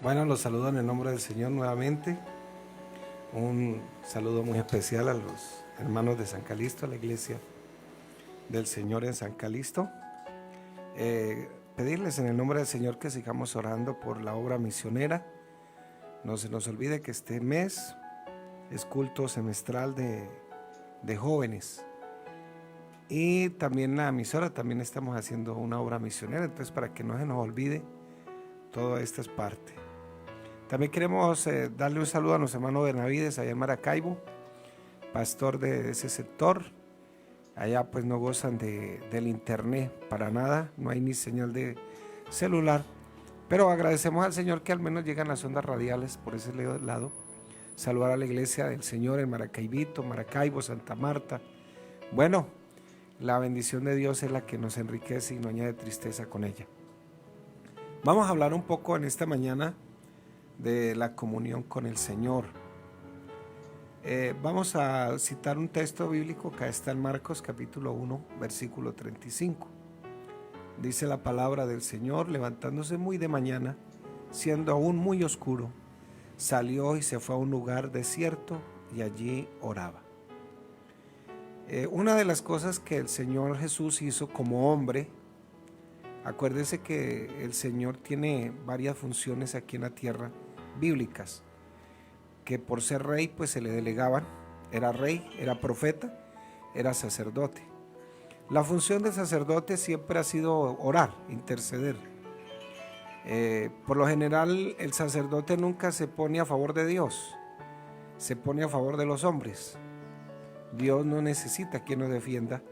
Bueno, los saludo en el nombre del Señor nuevamente. Un saludo muy especial a los hermanos de San Calixto, a la iglesia del Señor en San Calixto. Pedirles en el nombre del Señor que sigamos orando por la obra misionera. No se nos olvide que este mes es culto semestral de jóvenes. Y también la emisora, también estamos haciendo una obra misionera. Entonces, para que no se nos olvide, toda esta es parte. También queremos darle un saludo a nuestro hermano Benavides allá en Maracaibo, pastor de ese sector. Allá pues no gozan del internet para nada, no hay ni señal de celular, pero agradecemos al Señor que al menos llegan las ondas radiales por ese lado. Saludar a la iglesia del Señor en Maracaibito, Maracaibo, Santa Marta. Bueno, la bendición de Dios es la que nos enriquece y no añade tristeza con ella. Vamos a hablar un poco en esta mañana de la comunión con el Señor. Vamos a citar un texto bíblico que está en Marcos capítulo 1, versículo 35. Dice la palabra del Señor: levantándose muy de mañana, siendo aún muy oscuro, salió y se fue a un lugar desierto y allí oraba. Una de las cosas que el Señor Jesús hizo como hombre, acuérdese que el Señor tiene varias funciones aquí en la tierra bíblicas, que por ser rey pues se le delegaban. Era rey, era profeta, era sacerdote. La función del sacerdote siempre ha sido orar, interceder. Por lo general el sacerdote nunca se pone a favor de Dios, se pone a favor de los hombres. Dios no necesita quien nos defienda,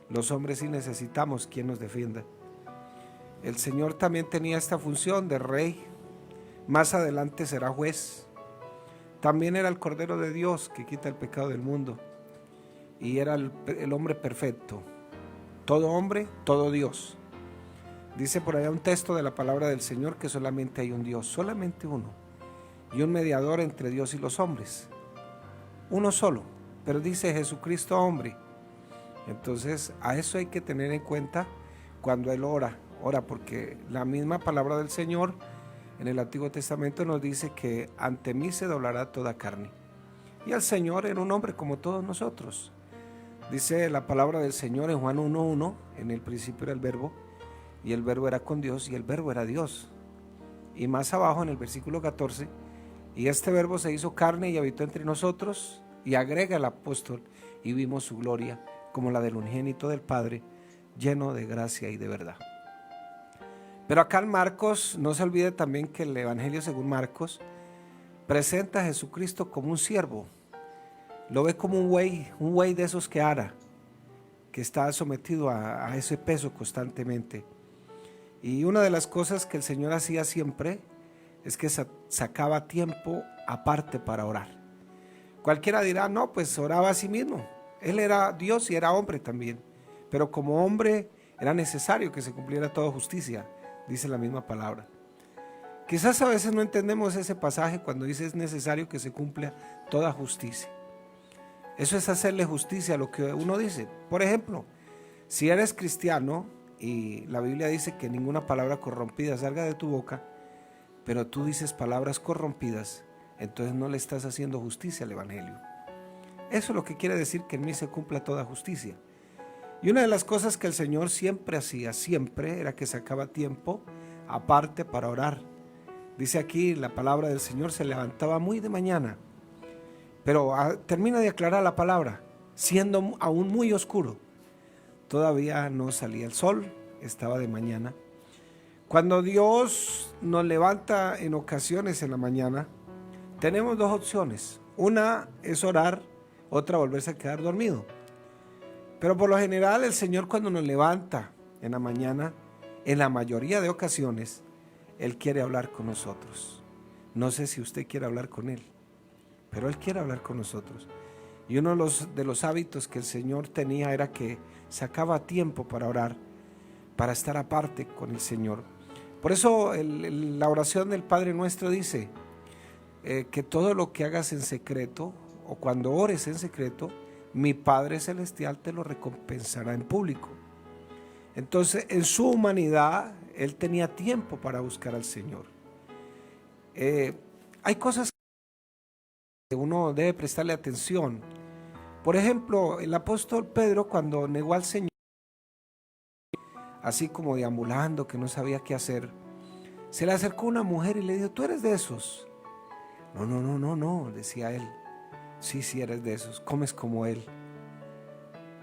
los hombres sí necesitamos quien nos defienda. El Señor también tenía esta función de rey, más adelante será juez. También era el Cordero de Dios que quita el pecado del mundo, y era el hombre perfecto, todo hombre, todo Dios. Dice por allá un texto de la palabra del Señor que solamente hay un Dios, solamente uno, y un mediador entre Dios y los hombres, uno solo, pero dice Jesucristo hombre. Entonces a eso hay que tener en cuenta cuando Él ora porque la misma palabra del Señor en el Antiguo Testamento nos dice que ante mí se doblará toda carne. Y el Señor era un hombre como todos nosotros. Dice la palabra del Señor en Juan 1:1, en el principio era el verbo, y el verbo era con Dios, y el verbo era Dios. Y más abajo en el versículo 14, y este verbo se hizo carne y habitó entre nosotros, y agrega el apóstol, y vimos su gloria como la del unigénito del Padre, lleno de gracia y de verdad. Pero acá en Marcos, no se olvide también que el Evangelio según Marcos presenta a Jesucristo como un siervo. Lo ve como un güey de esos que ara, que está sometido a ese peso constantemente. Y una de las cosas que el Señor hacía siempre es que sacaba tiempo aparte para orar. Cualquiera dirá, no, pues oraba a sí mismo. Él era Dios y era hombre también, pero como hombre era necesario que se cumpliera toda justicia, dice la misma palabra. Quizás a veces no entendemos ese pasaje cuando dice es necesario que se cumpla toda justicia. Eso es hacerle justicia a lo que uno dice. Por ejemplo, si eres cristiano y la Biblia dice que ninguna palabra corrompida salga de tu boca, pero tú dices palabras corrompidas, entonces no le estás haciendo justicia al Evangelio. Eso es lo que quiere decir que en mí se cumpla toda justicia. Y una de las cosas que el Señor siempre hacía, siempre, era que sacaba tiempo aparte para orar. Dice aquí la palabra del Señor, se levantaba muy de mañana, pero termina de aclarar la palabra, siendo aún muy oscuro. Todavía no salía el sol, estaba de mañana. Cuando Dios nos levanta en ocasiones en la mañana, tenemos dos opciones. Una es orar, otra volverse a quedar dormido. Pero por lo general el Señor cuando nos levanta en la mañana, en la mayoría de ocasiones, Él quiere hablar con nosotros. No sé si usted quiere hablar con Él, pero Él quiere hablar con nosotros. Y uno de los hábitos que el Señor tenía era que sacaba tiempo para orar, para estar aparte con el Señor. Por eso la oración del Padre Nuestro dice que todo lo que hagas en secreto, o cuando ores en secreto, mi Padre Celestial te lo recompensará en público. Entonces, en su humanidad, Él tenía tiempo para buscar al Señor. Hay cosas que uno debe prestarle atención. Por ejemplo, el apóstol Pedro, cuando negó al Señor, así como deambulando, que no sabía qué hacer, se le acercó una mujer y le dijo: ¿tú eres de esos? No, no, no, no, no, decía él. Sí, sí eres de esos, comes como él.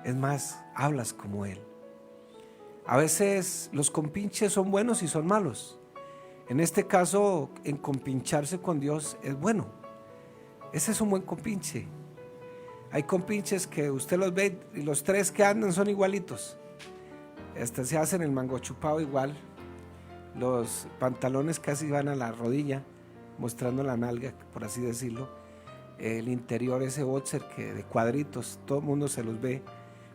Es más, hablas como él. A veces los compinches son buenos y son malos. En este caso, en compincharse con Dios es bueno. Ese es un buen compinche. Hay compinches que usted los ve y los tres que andan son igualitos. Se hacen el mango chupado igual. Los pantalones casi van a la rodilla, mostrando la nalga, por así decirlo. El interior, ese boxer que de cuadritos, todo el mundo se los ve.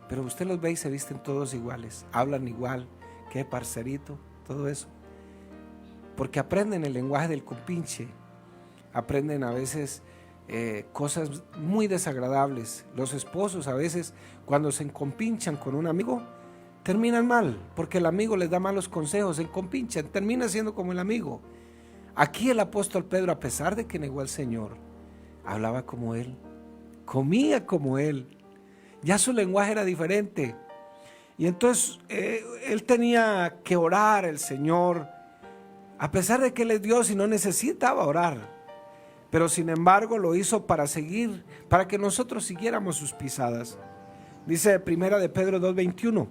Pero usted los ve y se visten todos iguales. Hablan igual, qué parcerito, todo eso. Porque aprenden el lenguaje del compinche. Aprenden a veces cosas muy desagradables. Los esposos a veces, cuando se encompanchan con un amigo, terminan mal, porque el amigo les da malos consejos, se encompanchan, termina siendo como el amigo. Aquí el apóstol Pedro, a pesar de que negó al Señor, hablaba como él, comía como él. Ya su lenguaje era diferente. Y entonces él tenía que orar al Señor, a pesar de que él es Dios y no necesitaba orar. Pero sin embargo lo hizo para seguir, para que nosotros siguiéramos sus pisadas. Dice primera de Pedro 2:21,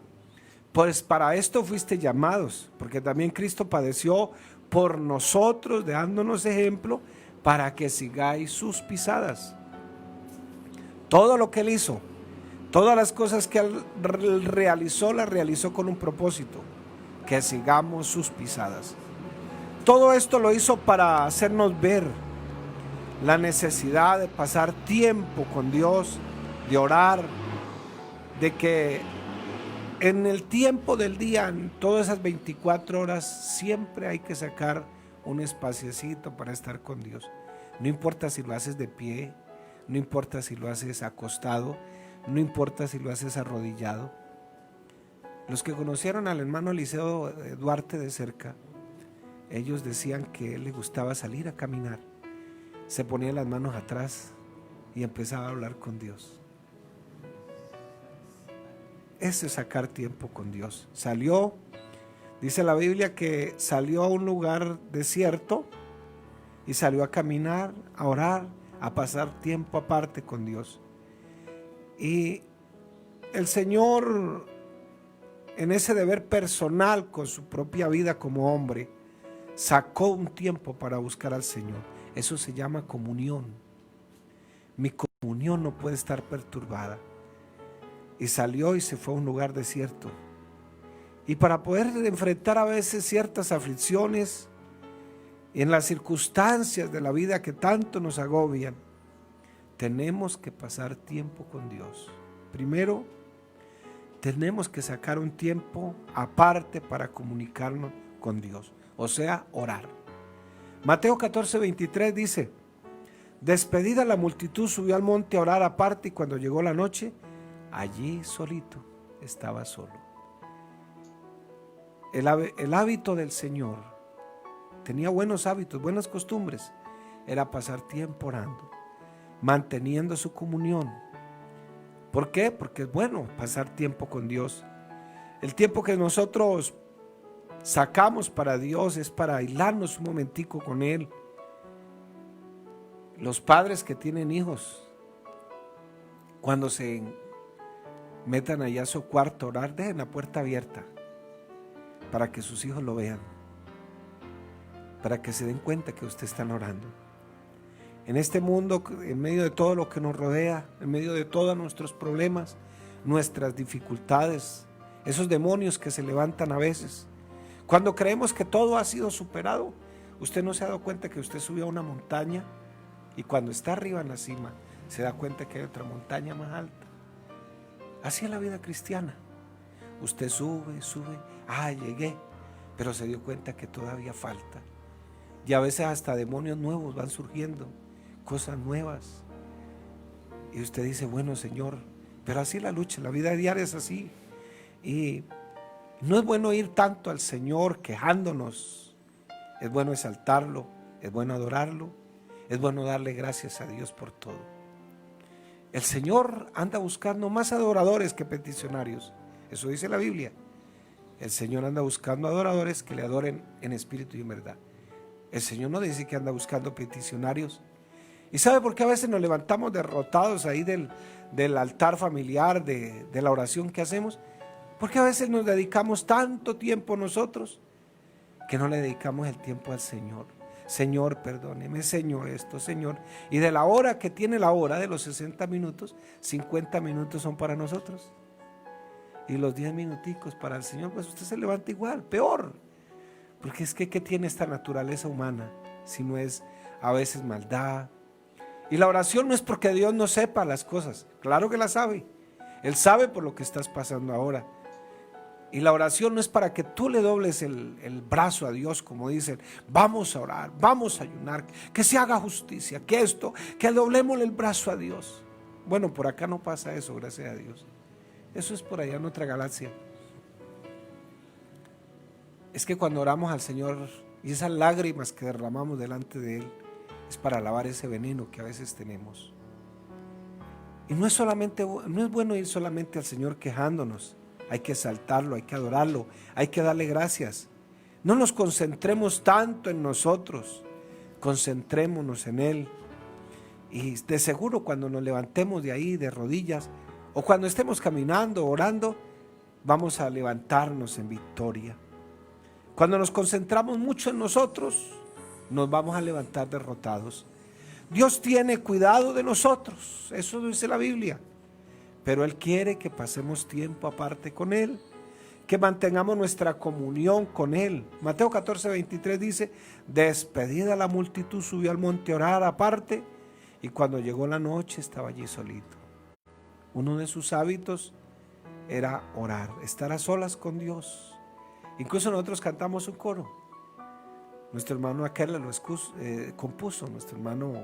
pues para esto fuiste llamados, porque también Cristo padeció por nosotros, dándonos ejemplo para que sigáis sus pisadas. Todo lo que él hizo, todas las cosas que él realizó, las realizó con un propósito: que sigamos sus pisadas. Todo esto lo hizo para hacernos ver la necesidad de pasar tiempo con Dios, de orar, de que en el tiempo del día, en todas esas 24 horas, siempre hay que sacar un espaciecito para estar con Dios. No importa si lo haces de pie, no importa si lo haces acostado, no importa si lo haces arrodillado. Los que conocieron al hermano Eliseo Duarte de cerca, ellos decían que a él le gustaba salir a caminar. Se ponía las manos atrás y empezaba a hablar con Dios. Ese es sacar tiempo con Dios. Salió, dice la Biblia que salió a un lugar desierto y salió a caminar, a orar, a pasar tiempo aparte con Dios. Y el Señor, en ese deber personal con su propia vida como hombre, sacó un tiempo para buscar al Señor. Eso se llama comunión. Mi comunión no puede estar perturbada. Y salió y se fue a un lugar desierto. Y para poder enfrentar a veces ciertas aflicciones en las circunstancias de la vida que tanto nos agobian, tenemos que pasar tiempo con Dios. Primero, tenemos que sacar un tiempo aparte para comunicarnos con Dios, o sea, orar. Mateo 14:23 dice: despedida la multitud, subió al monte a orar aparte, y cuando llegó la noche, allí solito, estaba solo. El hábito del Señor, tenía buenos hábitos, buenas costumbres, era pasar tiempo orando, manteniendo su comunión. ¿Por qué? Porque es bueno pasar tiempo con Dios. El tiempo que nosotros sacamos para Dios es para aislarnos un momentico con Él. Los padres que tienen hijos, cuando se metan allá a su cuarto a orar, dejen la puerta abierta para que sus hijos lo vean, para que se den cuenta que ustedes están orando. En este mundo, en medio de todo lo que nos rodea, en medio de todos nuestros problemas, nuestras dificultades, esos demonios que se levantan a veces, cuando creemos que todo ha sido superado, usted no se ha dado cuenta que usted subió a una montaña y cuando está arriba en la cima se da cuenta que hay otra montaña más alta. Así es la vida cristiana. Usted sube, llegué, pero se dio cuenta que todavía falta. Y a veces hasta demonios nuevos van surgiendo, cosas nuevas. Y usted dice, bueno, Señor, pero así la lucha, la vida diaria es así. Y no es bueno ir tanto al Señor quejándonos, es bueno exaltarlo, es bueno adorarlo, es bueno darle gracias a Dios por todo. El Señor anda buscando más adoradores que peticionarios, eso dice la Biblia. El Señor anda buscando adoradores que le adoren en espíritu y en verdad. El Señor no dice que anda buscando peticionarios. ¿Y sabe por qué a veces nos levantamos derrotados ahí del altar familiar, de la oración que hacemos? Porque a veces nos dedicamos tanto tiempo nosotros que no le dedicamos el tiempo al Señor. Señor, perdóneme, Señor, esto, Señor. Y de la hora que tiene la hora, de los 60 minutos, 50 minutos son para nosotros. Y los 10 minuticos para el Señor, pues usted se levanta igual, peor. Porque es que ¿qué tiene esta naturaleza humana? Si no es a veces maldad. Y la oración no es porque Dios no sepa las cosas. Claro que las sabe. Él sabe por lo que estás pasando ahora. Y la oración no es para que tú le dobles el brazo a Dios, como dicen, vamos a orar, vamos a ayunar, que se haga justicia, que doblemos el brazo a Dios. Bueno, por acá no pasa eso, gracias a Dios. Eso es por allá en otra galaxia. Es que cuando oramos al Señor y esas lágrimas que derramamos delante de Él, es para lavar ese veneno que a veces tenemos. Y no es bueno ir solamente al Señor quejándonos. Hay que exaltarlo, hay que adorarlo, hay que darle gracias. No nos concentremos tanto en nosotros, concentrémonos en Él. Y de seguro cuando nos levantemos de ahí de rodillas o cuando estemos caminando, orando, vamos a levantarnos en victoria. Cuando nos concentramos mucho en nosotros, nos vamos a levantar derrotados. Dios tiene cuidado de nosotros, eso dice la Biblia. Pero Él quiere que pasemos tiempo aparte con Él, que mantengamos nuestra comunión con Él. Mateo 14:23 dice, despedida la multitud subió al monte a orar aparte, y cuando llegó la noche estaba allí solito. Uno de sus hábitos era orar, estar a solas con Dios. Incluso nosotros cantamos un coro. Nuestro hermano Aquel lo compuso, nuestro hermano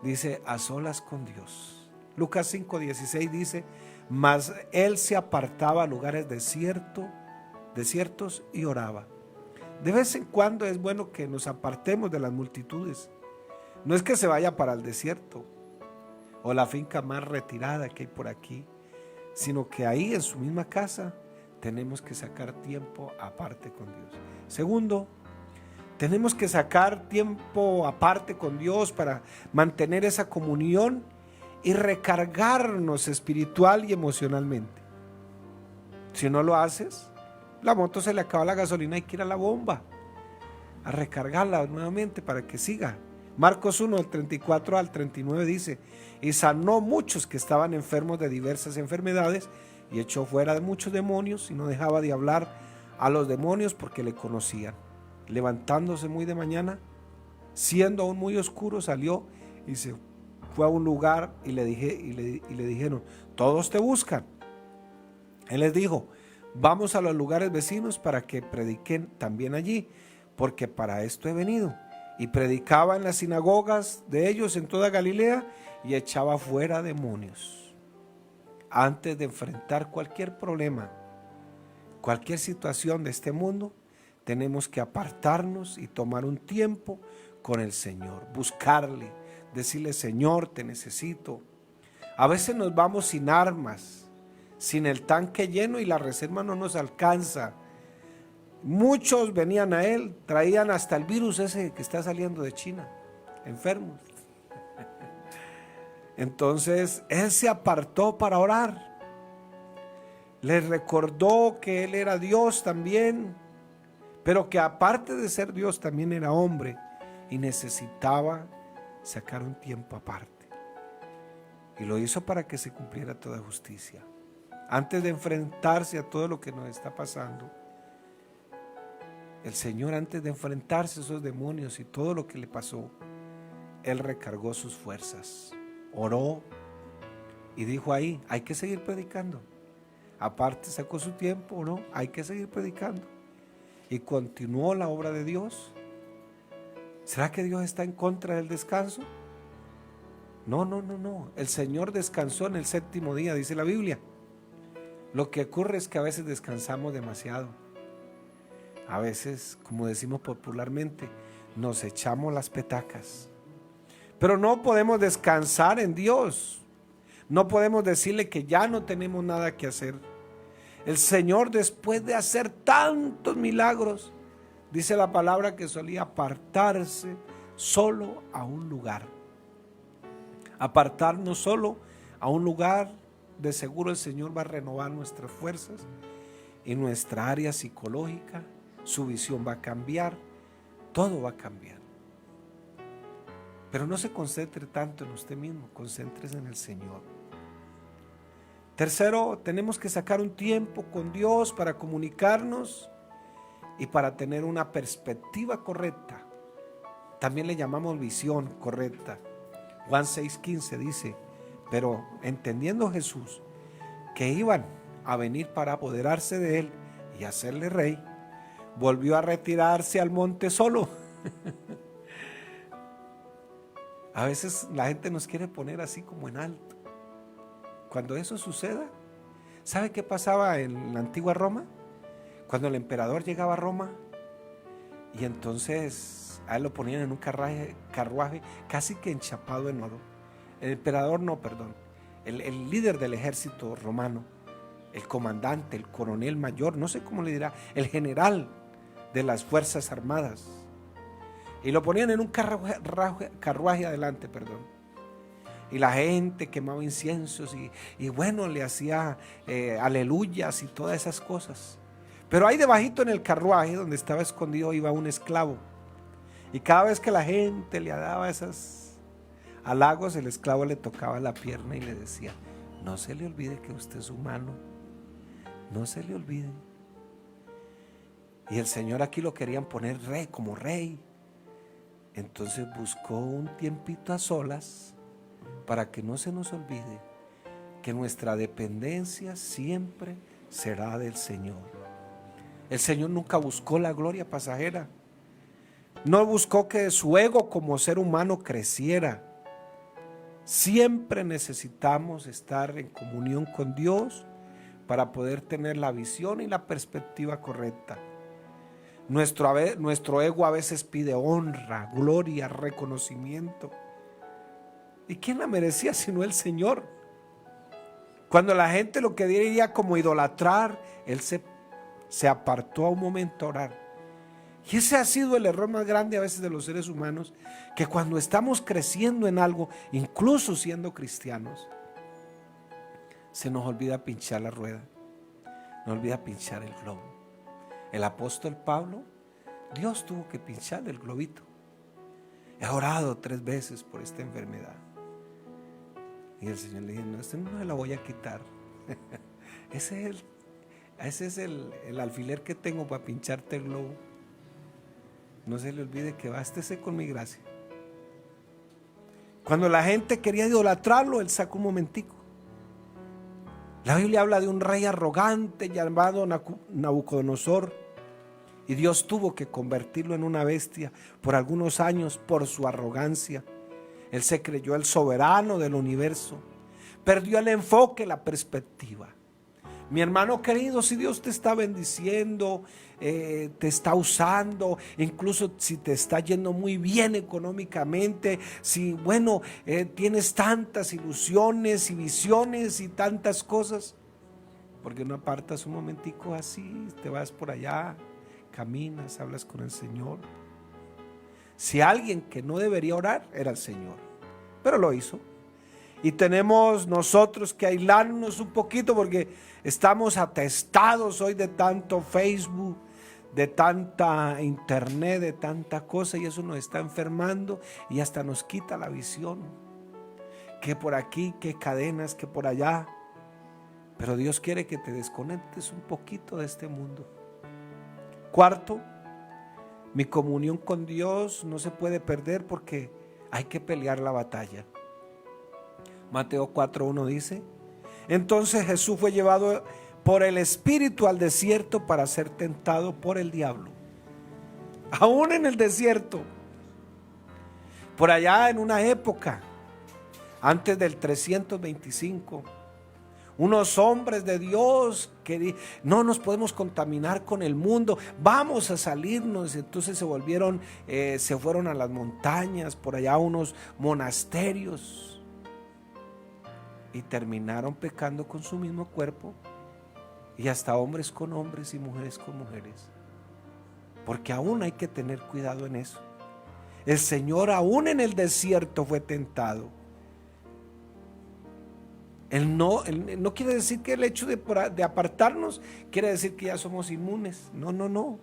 dice, a solas con Dios. Lucas 5:16 dice, mas él se apartaba a lugares desiertos y oraba. De vez en cuando es bueno que nos apartemos de las multitudes. No es que se vaya para el desierto o la finca más retirada que hay por aquí, sino que ahí en su misma casa tenemos que sacar tiempo aparte con Dios. Segundo, tenemos que sacar tiempo aparte con Dios para mantener esa comunión y recargarnos espiritual y emocionalmente. Si no lo haces, la moto se le acaba la gasolina, hay que ir a la bomba a recargarla nuevamente para que siga. Marcos 1, del 34 al 39 dice, y sanó muchos que estaban enfermos de diversas enfermedades y echó fuera de muchos demonios y no dejaba de hablar a los demonios porque le conocían. Levantándose muy de mañana, siendo aún muy oscuro, salió y se fue a un lugar y le dijeron, todos te buscan. Él les dijo, vamos a los lugares vecinos para que prediquen también allí, porque para esto he venido. Y predicaba en las sinagogas de ellos en toda Galilea y echaba fuera demonios. Antes de enfrentar cualquier problema, cualquier situación de este mundo, tenemos que apartarnos y tomar un tiempo con el Señor, buscarle, decirle, Señor, te necesito. A veces nos vamos sin armas, sin el tanque lleno y la reserva no nos alcanza. Muchos venían a Él, traían hasta el virus ese que está saliendo de China, enfermos. Entonces Él se apartó para orar. Les recordó que Él era Dios también, pero que aparte de ser Dios también era hombre y necesitaba sacar un tiempo aparte. Y lo hizo para que se cumpliera toda justicia. Antes de enfrentarse a todo lo que nos está pasando, el Señor, antes de enfrentarse a esos demonios y todo lo que le pasó, Él recargó sus fuerzas, oró y dijo ahí, hay que seguir predicando. Aparte sacó su tiempo, oró, hay que seguir predicando. Y continuó la obra de Dios. ¿Será que Dios está en contra del descanso? No. El Señor descansó en el séptimo día, dice la Biblia. Lo que ocurre es que a veces descansamos demasiado. A veces, como decimos popularmente, nos echamos las petacas. Pero no podemos descansar en Dios. No podemos decirle que ya no tenemos nada que hacer. El Señor, después de hacer tantos milagros, dice la palabra que solía apartarse solo a un lugar. Apartarnos solo a un lugar. De seguro el Señor va a renovar nuestras fuerzas y nuestra área psicológica. Su visión va a cambiar. Todo va a cambiar. Pero no se concentre tanto en usted mismo, concéntrese en el Señor. Tercero, tenemos que sacar un tiempo con Dios para comunicarnos y para tener una perspectiva correcta. También le llamamos visión correcta. Juan 6:15 dice: pero entendiendo Jesús que iban a venir para apoderarse de él y hacerle rey, volvió a retirarse al monte solo. A veces la gente nos quiere poner así como en alto. Cuando eso suceda, ¿sabe qué pasaba en la antigua Roma? Cuando el emperador llegaba a Roma y entonces a él lo ponían en un carruaje casi que enchapado en oro. El emperador no, perdón, el líder del ejército romano, el comandante, el coronel mayor, no sé cómo le dirá, el general de las fuerzas armadas. Y lo ponían en un carruaje adelante, perdón. Y la gente quemaba inciensos y bueno, le hacía aleluyas y todas esas cosas. Pero ahí debajito en el carruaje donde estaba escondido iba un esclavo. Y cada vez que la gente le daba esos halagos, el esclavo le tocaba la pierna y le decía: no se le olvide que usted es humano. No se le olvide. Y el Señor aquí lo querían poner rey, como rey. Entonces buscó un tiempito a solas para que no se nos olvide que nuestra dependencia siempre será del Señor. El Señor nunca buscó la gloria pasajera. No buscó que su ego como ser humano creciera. Siempre necesitamos estar en comunión con Dios para poder tener la visión y la perspectiva correcta. Nuestro ego a veces pide honra, gloria, reconocimiento. ¿Y quién la merecía sino el Señor? Cuando la gente lo quería como idolatrar, Él se apartó a un momento a orar. Y ese ha sido el error más grande a veces de los seres humanos, que cuando estamos creciendo en algo, incluso siendo cristianos, se nos olvida pinchar la rueda, nos olvida pinchar el globo. El apóstol Pablo, Dios tuvo que pinchar el globito. He orado 3 veces por esta enfermedad. Y el Señor le dijo: no, este no me la voy a quitar. Ese es el alfiler que tengo para pincharte el globo. No se le olvide que bástese con mi gracia. Cuando la gente quería idolatrarlo, Él sacó un momentico. La Biblia habla de un rey arrogante llamado Nabucodonosor, y Dios tuvo que convertirlo en una bestia por algunos años por su arrogancia. Él se creyó el soberano del universo, perdió el enfoque, la perspectiva. Mi hermano querido, si Dios te está bendiciendo, te está usando, incluso si te está yendo muy bien económicamente, si tienes tantas ilusiones y visiones y tantas cosas, ¿por qué no apartas un momentico así? Te vas por allá, caminas, hablas con el Señor. Si alguien que no debería orar era el Señor, pero lo hizo. Y tenemos nosotros que aislarnos un poquito porque estamos atestados hoy de tanto Facebook, de tanta internet, de tanta cosa, y eso nos está enfermando y hasta nos quita la visión. Que por aquí, que cadenas, que por allá. Pero Dios quiere que te desconectes un poquito de este mundo. Cuarto, mi comunión con Dios no se puede perder porque hay que pelear la batalla. Mateo 4:1 dice: entonces Jesús fue llevado por el Espíritu al desierto para ser tentado por el diablo. Aún en el desierto. Por allá en una época, antes del 325, unos hombres de Dios que no nos podemos contaminar con el mundo, vamos a salirnos. Entonces se fueron a las montañas, por allá a unos monasterios, y terminaron pecando con su mismo cuerpo, y hasta hombres con hombres y mujeres con mujeres, porque aún hay que tener cuidado en eso. El Señor aún en el desierto fue tentado. Él no quiere decir que el hecho de apartarnos quiere decir que ya somos inmunes. No.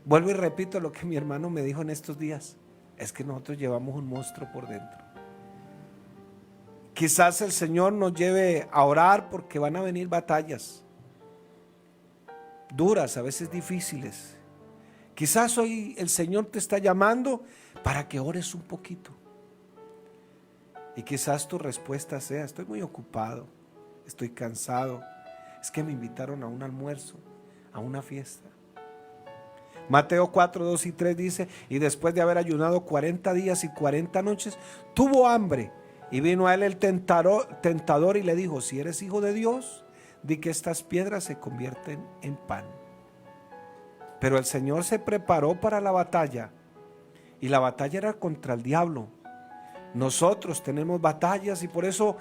Vuelvo y repito lo que mi hermano me dijo en estos días. Es que nosotros llevamos un monstruo por dentro. Quizás el Señor nos lleve a orar porque van a venir batallas duras, a veces difíciles. Quizás hoy el Señor te está llamando para que ores un poquito. Y quizás tu respuesta sea: estoy muy ocupado, estoy cansado, es que me invitaron a un almuerzo, a una fiesta. Mateo 4, 2 y 3 dice: y después de haber ayunado 40 días y 40 noches, tuvo hambre, y vino a él el tentador y le dijo: si eres hijo de Dios, di que estas piedras se convierten en pan. Pero el Señor se preparó para la batalla, y la batalla era contra el diablo. Nosotros tenemos batallas y por eso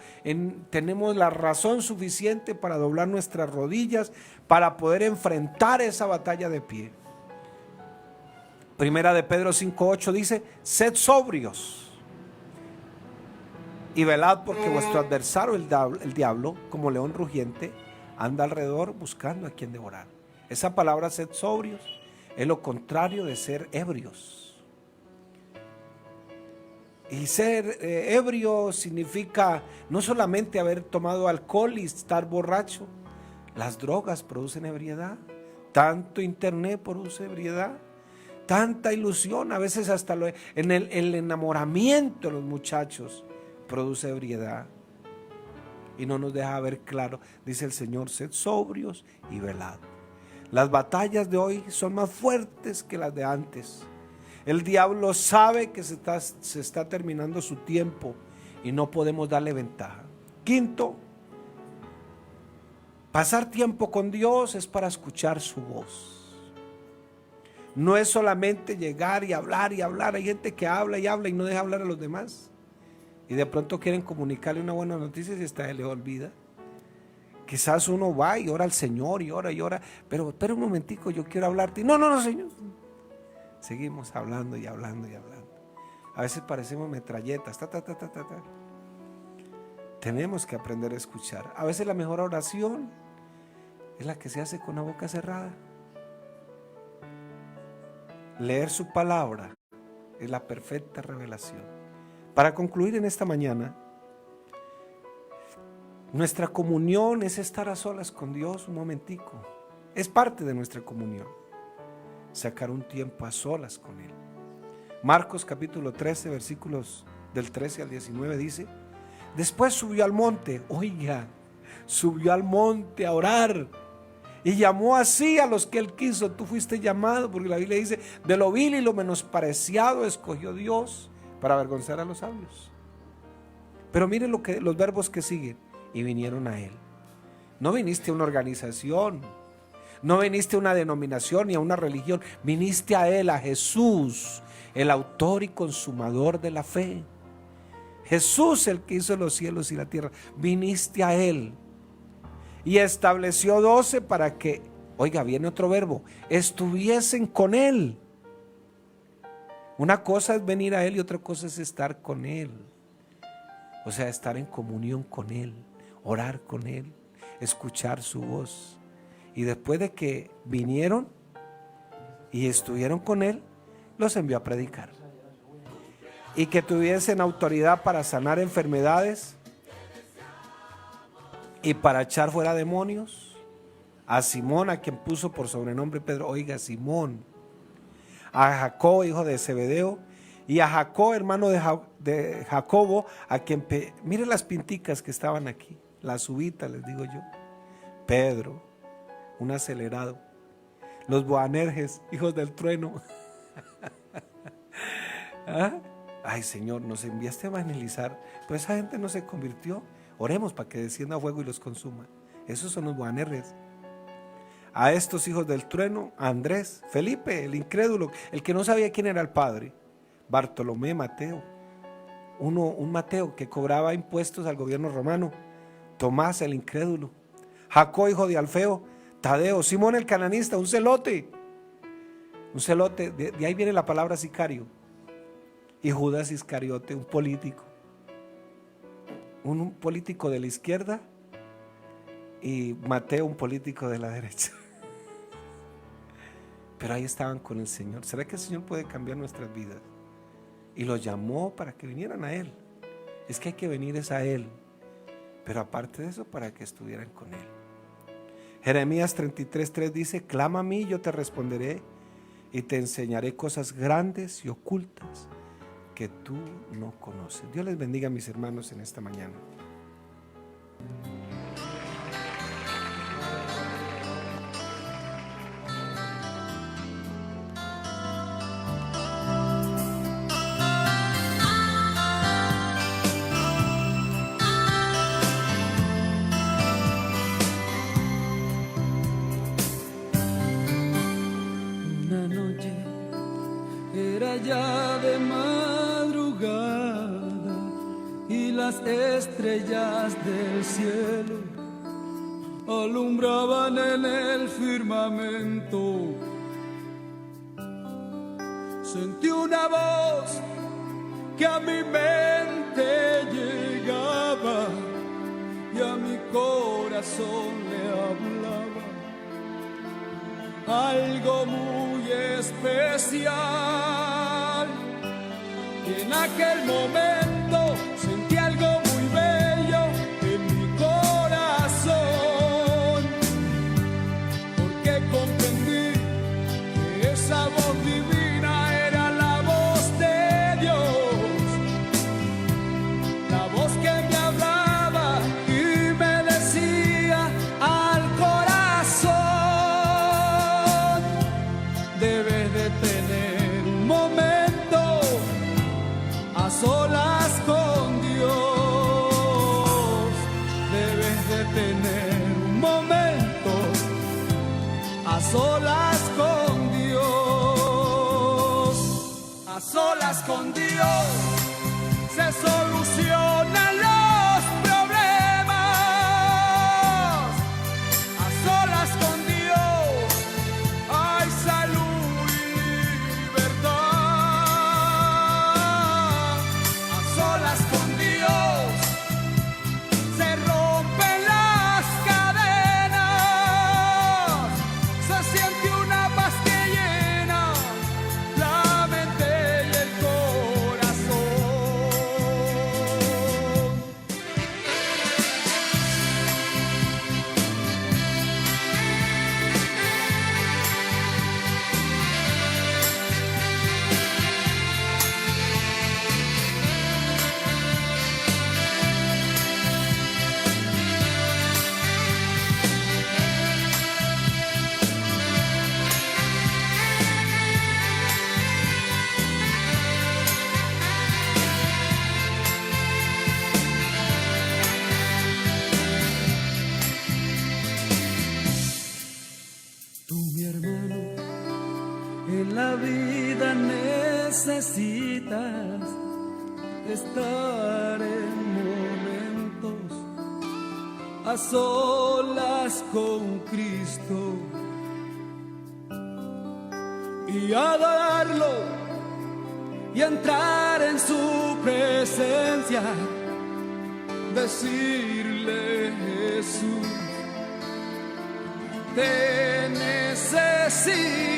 tenemos la razón suficiente para doblar nuestras rodillas, para poder enfrentar esa batalla de pie. Primera de Pedro 5:8 dice: sed sobrios y velad, porque vuestro adversario el diablo, como león rugiente, anda alrededor buscando a quien devorar. Esa palabra sed sobrios es lo contrario de ser ebrios. Y ser ebrio significa no solamente haber tomado alcohol y estar borracho. Las drogas producen ebriedad, tanto internet produce ebriedad, tanta ilusión, a veces hasta el enamoramiento de los muchachos produce ebriedad y no nos deja ver claro. Dice el Señor: sed sobrios y velad. Las batallas de hoy son más fuertes que las de antes. El diablo sabe que se está terminando su tiempo y no podemos darle ventaja. Quinto, pasar tiempo con Dios es para escuchar su voz. No es solamente llegar y hablar y hablar. Hay gente que habla y habla y no deja hablar a los demás. Y de pronto quieren comunicarle una buena noticia y hasta le olvida. Quizás uno va y ora al Señor y ora, pero espera un momentico, yo quiero hablarte. No, Señor. Seguimos hablando y hablando y hablando. A veces parecemos metralletas. Tenemos que aprender a escuchar. A veces la mejor oración es la que se hace con la boca cerrada. Leer su palabra es la perfecta revelación. Para concluir en esta mañana, nuestra comunión es estar a solas con Dios un momentico. Es parte de nuestra comunión. Sacar un tiempo a solas con Él. Marcos capítulo 13, versículos del 13 al 19 dice: después subió al monte, subió al monte a orar y llamó así a los que Él quiso. Tú fuiste llamado, porque la Biblia dice: de lo vil y lo menospreciado escogió Dios para avergonzar a los sabios. Pero miren los verbos que siguen: y vinieron a Él. No viniste a una organización, no viniste a una denominación ni a una religión, viniste a Él, a Jesús, el autor y consumador de la fe. Jesús, el que hizo los cielos y la tierra. Viniste a Él y estableció 12 para que, oiga, viene otro verbo, estuviesen con Él. Una cosa es venir a Él y otra cosa es estar con Él. O sea, estar en comunión con Él, orar con Él, escuchar su voz. Y después de que vinieron y estuvieron con Él, los envió a predicar. Y que tuviesen autoridad para sanar enfermedades y para echar fuera demonios. A Simón, a quien puso por sobrenombre Pedro, oiga, Simón. A Jacobo, hijo de Zebedeo, y a Jacob, hermano de Jacobo, a quien, mire las pinticas que estaban aquí, las uvitas, les digo yo. Pedro, un acelerado. Los Boanerges, hijos del trueno. ¿Ah? Ay, Señor, nos enviaste a evangelizar, pero esa gente no se convirtió. Oremos para que descienda fuego y los consuma. Esos son los Boanerges. A estos hijos del trueno, a Andrés, Felipe, el incrédulo, el que no sabía quién era el Padre, Bartolomé, Mateo, un Mateo que cobraba impuestos al gobierno romano, Tomás, el incrédulo, Jacob, hijo de Alfeo, Tadeo, Simón el cananista, un celote, de ahí viene la palabra sicario, y Judas Iscariote, un político de la izquierda, y Mateo, un político de la derecha. Pero ahí estaban con el Señor. ¿Será que el Señor puede cambiar nuestras vidas? Y los llamó para que vinieran a Él. Es que hay que venir es a Él, pero aparte de eso, para que estuvieran con Él. Jeremías 33:3 dice: clama a mí, yo te responderé y te enseñaré cosas grandes y ocultas que tú no conoces. Dios les bendiga, mis hermanos, en esta mañana. Una noche era ya de madrugada y las estrellas del cielo alumbraban en el firmamento. Sentí una voz que a mi mente llegaba y a mi corazón le hablaba algo muy especial. Y en aquel momento sentí algo muy bello en mi corazón, porque comprendí que esa voz divina era la voz de Dios, la voz que me hablaba y me decía al corazón: debes de tener un momento a solas con Dios. Debes de tener un momento a solas con Dios. A solas con Dios se solucionan los problemas. A solas con Dios hay salud y libertad. A solas con Dios se rompen las cadenas. Se siente una paz que llena la mente y el corazón. Tú, mi hermano, en la vida necesitas estar en momentos a solas con Cristo y adorarlo y entrar en su presencia, decirle: Jesús, te necesito.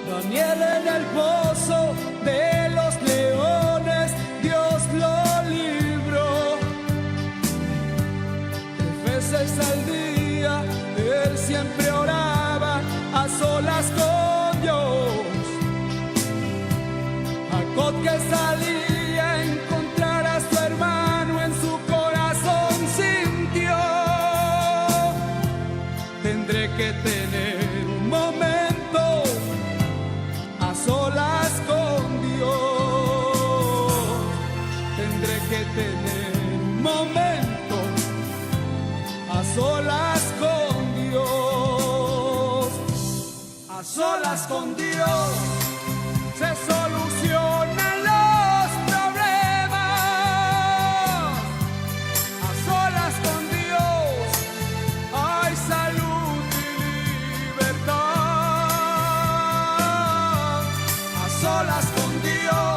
Daniel en el pozo de los leones, Dios lo libró. 3 veces al día él siempre oraba a solas con Dios. Jacob, que salía a encontrar a su hermano, en su corazón sintió: tendré que tener un momento a solas con Dios. Tendré que tener A solas con Dios se solucionan los problemas. A solas con Dios hay salud y libertad. A solas con Dios